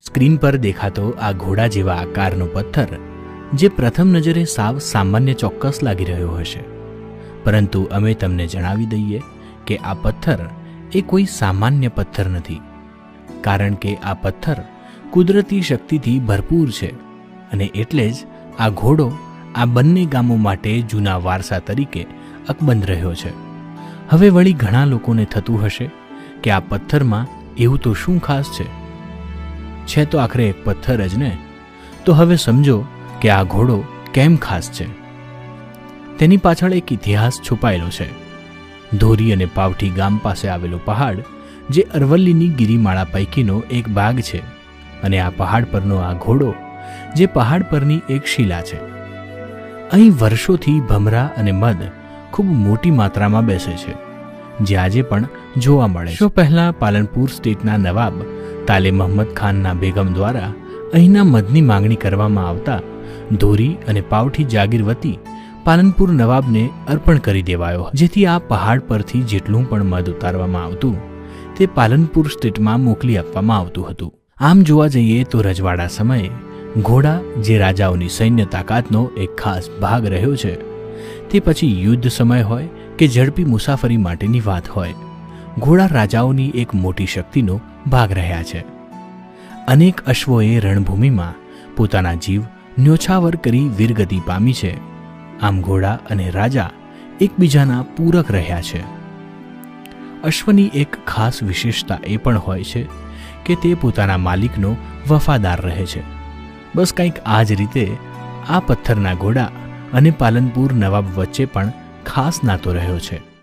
Screen પર દેખાતો આ ઘોડા જેવા આકારનો પથ્થર જે પ્રથમ નજરે સાવ સામાન્ય ચોક્કસ લાગી રહ્યો હશે, પરંતુ અમે તમને જણાવી દઈએ કે આ પથ્થર એ કોઈ સામાન્ય પથ્થર નથી, કારણ કે આ પથ્થર કુદરતી શક્તિથી ભરપૂર છે અને એટલે જ આ ઘોડો આ બંને ગામો માટે જૂના વારસા તરીકે અકબંધ રહ્યો છે. હવે વળી ઘણા લોકોને થતું હશે કે આ પથ્થરમાં એવું તો શું ખાસ છે તો આખરે એક પથ્થર જ ને. તો હવે સમજો કે આ ઘોડો કેમ ખાસ છે. તેની પાછળ એક ઇતિહાસ છુપાયેલો છે. ધોરી અને પાવઠી ગામ પાસે આવેલો પહાડ જે અરવલ્લીની ગિરિમાળા પૈકીનો એક ભાગ છે, અને આ પહાડ પરનો આ ઘોડો જે પહાડ પરની એક શિલા છે. અહીં વર્ષોથી ભમરા અને મધ ખૂબ મોટી માત્રામાં બેસે છે, જે આજે પણ જોવા મળે છે. પહેલા પાલનપુર સ્ટેટના નવાબ તાલે મહમદ ખાનના બેગમ દ્વારા અહીંના મધની માંગણી કરવામાં આવતા ધોરી અને પાવઠી જાગીર વતી પાલનપુર નવાબને અર્પણ કરી દેવાયો, જેથી આ પહાડ પરથી જેટલું પણ મધ ઉતારવામાં આવતું તે પાલનપુર સ્ટેટમાં મોકલી આપવામાં આવતું હતું. આમ જોવા જઈએ તો રજવાડા સમયે ઘોડા જે રાજાઓની સૈન્ય તાકાતનો એક ખાસ ભાગ રહ્યો છે, તે પછી યુદ્ધ સમય હોય કે ઝડપી મુસાફરી માટેની વાત હોય, ઘોડા રાજાઓની એક મોટી શક્તિનો ભાગ રહ્યા છે. અનેક અશ્વોએ રણભૂમિમાં પોતાના જીવ ન્યોછાવર કરી વીરગતિ પામી છે. આમ ઘોડા અને રાજા એકબીજાના પૂરક રહ્યા છે. અશ્વની એક ખાસ વિશેષતા એ પણ હોય છે કે તે પોતાના માલિકનો વફાદાર રહે છે. બસ કંઈક આ જ રીતે આ પથ્થરના ઘોડા અને પાલનપુર નવાબ વચ્ચે પણ ખાસ નાતો રહ્યો છે.